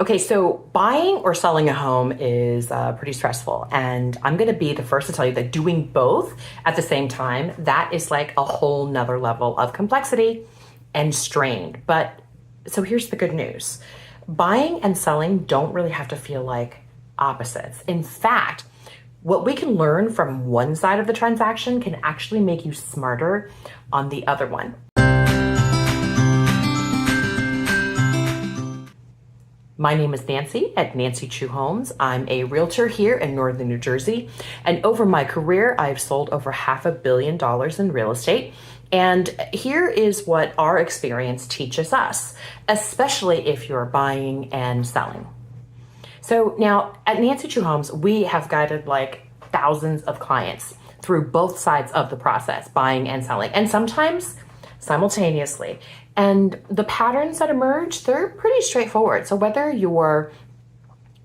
Okay, so buying or selling a home is pretty stressful. And I'm going to be the first to tell you that doing both at the same time, that is like a whole nother level of complexity and strain. But so here's the good news. Buying and selling don't really have to feel like opposites. In fact, what we can learn from one side of the transaction can actually make you smarter on the other one. My name is Nancy at Nancy Chu Homes. I'm a realtor here in northern New Jersey, and over my career, I've sold over $500 million in real estate. And here is what our experience teaches us, especially if you're buying and selling. So now at Nancy Chu Homes, we have guided like thousands of clients through both sides of the process, buying and selling, and sometimes simultaneously. And the patterns that emerge, they're pretty straightforward. So whether you're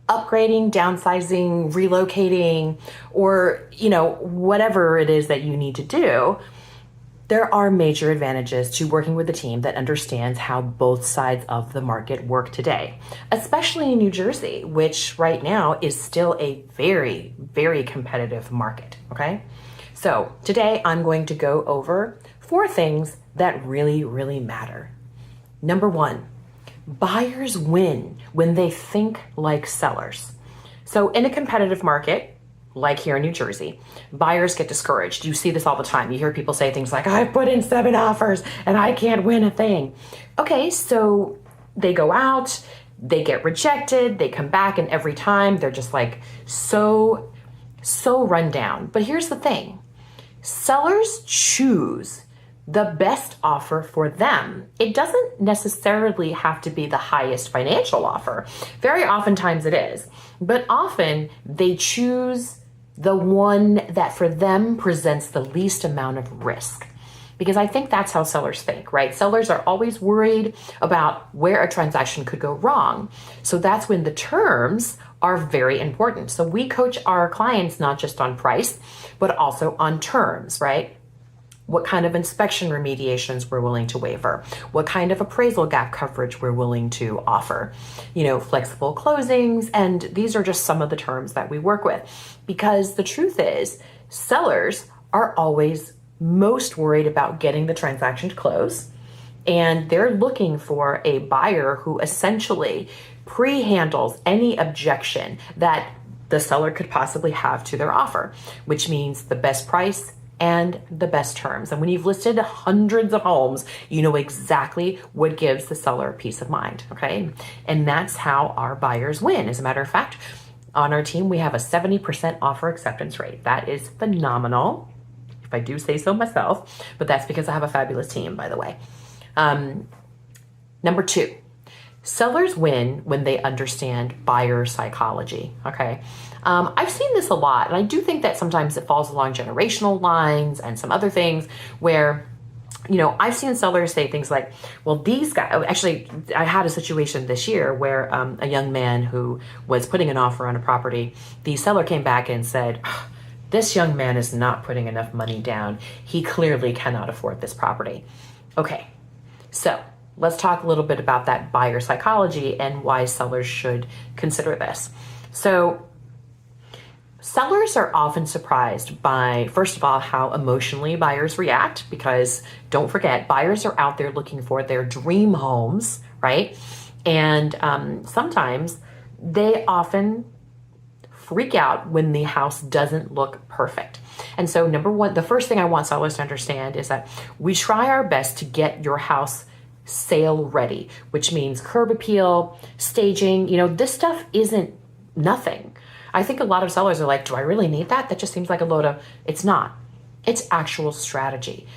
upgrading, downsizing, relocating, or, whatever it is that you need to do, there are major advantages to working with a team that understands how both sides of the market work today, especially in New Jersey, which right now is still a very, very competitive market, okay? So today I'm going to go over 4 things that really, really matter. Number 1, buyers win when they think like sellers. So in a competitive market, like here in New Jersey, buyers get discouraged. You see this all the time. You hear people say things like, I've put in 7 offers and I can't win a thing. Okay, so they go out, they get rejected, they come back, and every time they're just like so run down. But here's the thing. Sellers choose the best offer for them. It doesn't necessarily have to be the highest financial offer. Very oftentimes it is, but often they choose the one that for them presents the least amount of risk. Because I think that's how sellers think, right? Sellers are always worried about where a transaction could go wrong. So that's when the terms are very important. So we coach our clients not just on price, but also on terms, right? What kind of inspection remediations we're willing to waiver, what kind of appraisal gap coverage we're willing to offer, flexible closings. And these are just some of the terms that we work with. Because the truth is, sellers are always most worried about getting the transaction to close. And they're looking for a buyer who essentially pre-handles any objection that the seller could possibly have to their offer, which means the best price and the best terms. And when you've listed hundreds of homes, you know exactly what gives the seller peace of mind, okay? And that's how our buyers win. As a matter of fact, on our team, we have a 70% offer acceptance rate. That is phenomenal, if I do say so myself, but that's because I have a fabulous team, by the way. Number 2, sellers win when they understand buyer psychology, okay? I've seen this a lot, and I do think that sometimes it falls along generational lines and some other things where, I've seen sellers say things like, well, these guys, actually, I had a situation this year where a young man who was putting an offer on a property, the seller came back and said, this young man is not putting enough money down. He clearly cannot afford this property. Okay, so let's talk a little bit about that buyer psychology and why sellers should consider this. So sellers are often surprised by, first of all, how emotionally buyers react, because don't forget, buyers are out there looking for their dream homes, right? And sometimes they often freak out when the house doesn't look perfect. And so number 1, the first thing I want sellers to understand is that we try our best to get your house sale ready, which means curb appeal, staging. This stuff isn't nothing. I think a lot of sellers are like, do I really need that? That just seems like a load of, it's not. It's actual strategy.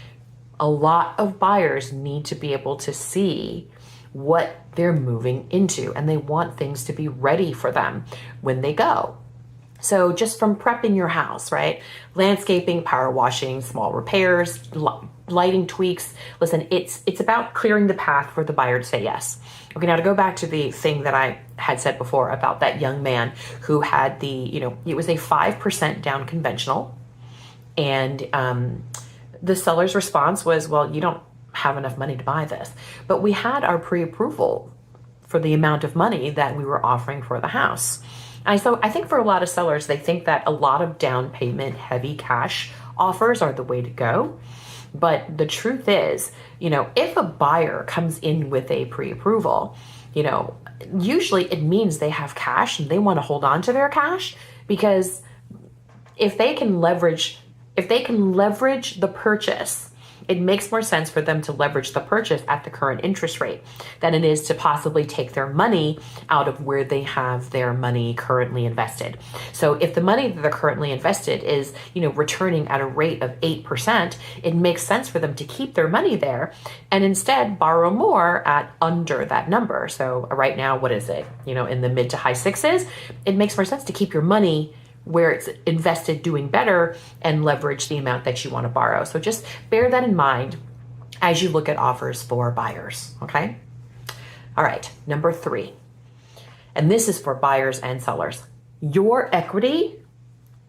A lot of buyers need to be able to see what they're moving into, and they want things to be ready for them when they go. So just from prepping your house, right? Landscaping, power washing, small repairs, lighting tweaks. Listen, it's about clearing the path for the buyer to say yes. Okay, now to go back to the thing that I had said before about that young man who had it was a 5% down conventional. And the seller's response was, well, you don't have enough money to buy this. But we had our pre-approval for the amount of money that we were offering for the house. And so I think for a lot of sellers, they think that a lot of down payment heavy cash offers are the way to go. But the truth is, if a buyer comes in with a pre-approval, usually it means they have cash and they want to hold on to their cash, because if they can leverage the purchase, it makes more sense for them to leverage the purchase at the current interest rate than it is to possibly take their money out of where they have their money currently invested. So if the money that they're currently invested is, returning at a rate of 8%, it makes sense for them to keep their money there and instead borrow more at under that number. So right now, what is it? In the mid to high sixes, it makes more sense to keep your money where it's invested doing better and leverage the amount that you want to borrow. So just bear that in mind as you look at offers for buyers, okay? All right, number 3, and this is for buyers and sellers. Your equity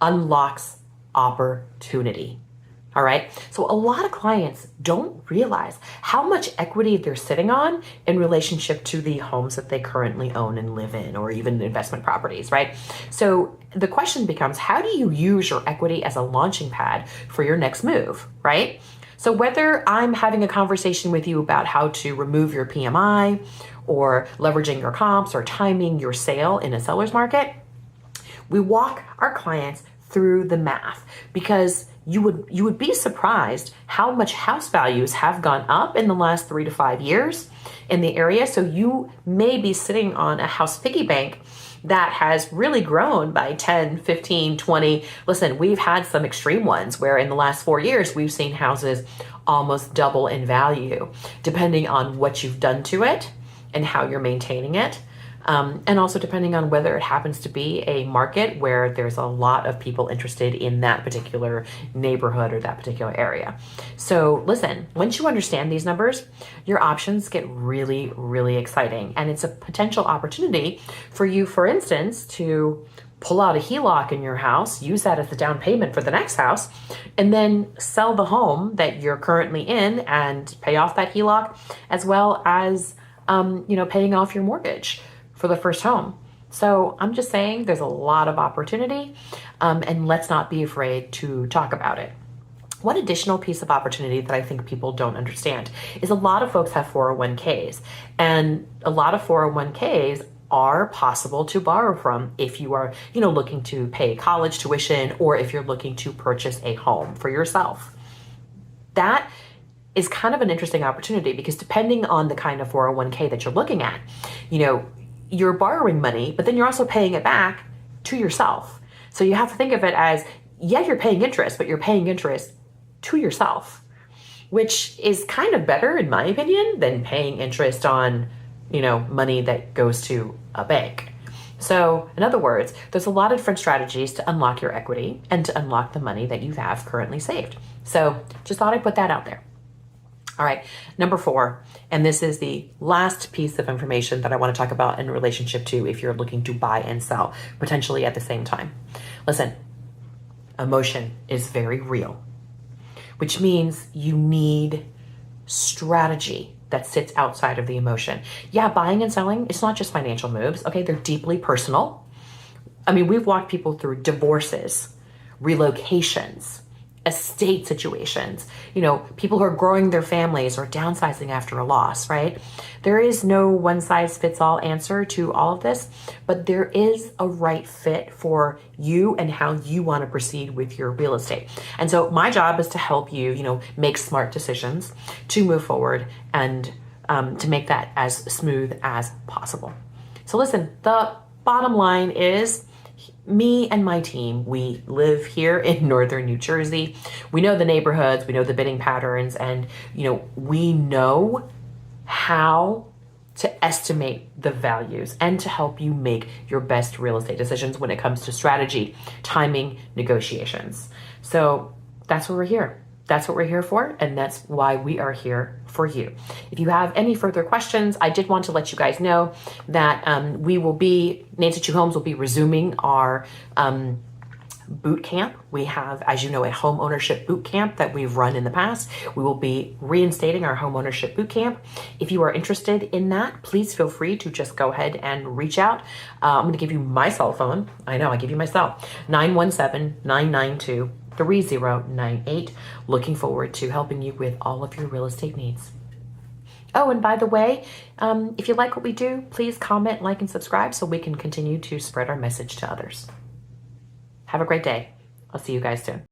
unlocks opportunity. All right. So a lot of clients don't realize how much equity they're sitting on in relationship to the homes that they currently own and live in, or even investment properties, right? So the question becomes, how do you use your equity as a launching pad for your next move, right? So whether I'm having a conversation with you about how to remove your PMI or leveraging your comps or timing your sale in a seller's market, we walk our clients through the math, because you would be surprised how much house values have gone up in the last 3 to 5 years in the area. So you may be sitting on a house piggy bank that has really grown by 10, 15, 20. Listen, we've had some extreme ones where in the last 4 years, we've seen houses almost double in value, depending on what you've done to it and how you're maintaining it. And also depending on whether it happens to be a market where there's a lot of people interested in that particular neighborhood or that particular area. So listen, once you understand these numbers, your options get really, really exciting. And it's a potential opportunity for you, for instance, to pull out a HELOC in your house, use that as the down payment for the next house, and then sell the home that you're currently in and pay off that HELOC, as well as, paying off your mortgage for the first home. So I'm just saying there's a lot of opportunity, and let's not be afraid to talk about it. One additional piece of opportunity that I think people don't understand is a lot of folks have 401ks, and a lot of 401ks are possible to borrow from if you are, looking to pay college tuition, or if you're looking to purchase a home for yourself. That is kind of an interesting opportunity, because depending on the kind of 401k that you're looking at, you're borrowing money, but then you're also paying it back to yourself. So you have to think of it as, you're paying interest, but you're paying interest to yourself, which is kind of better, in my opinion, than paying interest on, money that goes to a bank. So in other words, there's a lot of different strategies to unlock your equity and to unlock the money that you have currently saved. So just thought I'd put that out there. All right, number 4, and this is the last piece of information that I want to talk about in relationship to if you're looking to buy and sell potentially at the same time. Listen, emotion is very real, which means you need strategy that sits outside of the emotion. Yeah, buying and selling, it's not just financial moves. Okay, they're deeply personal. I mean, we've walked people through divorces, relocations, estate situations, people who are growing their families or downsizing after a loss, right? There is no one size fits all answer to all of this, but there is a right fit for you and how you want to proceed with your real estate. And so my job is to help you, make smart decisions to move forward and to make that as smooth as possible. So listen, the bottom line is, me and my team, we live here in northern New Jersey. We know the neighborhoods, we know the bidding patterns, and we know how to estimate the values and to help you make your best real estate decisions when it comes to strategy, timing, negotiations. So that's what we're here. That's what we're here for, and that's why we are here for you. If you have any further questions, I did want to let you guys know that Nancy Chu Homes will be resuming our boot camp. We have, as you know, a home ownership boot camp that we've run in the past. We will be reinstating our home ownership boot camp. If you are interested in that, please feel free to just go ahead and reach out. I'm going to give you my cell phone. I know, I give you my cell, 917-992-3098. Looking forward to helping you with all of your real estate needs. Oh, and by the way, if you like what we do, please comment, like, and subscribe so we can continue to spread our message to others. Have a great day. I'll see you guys soon.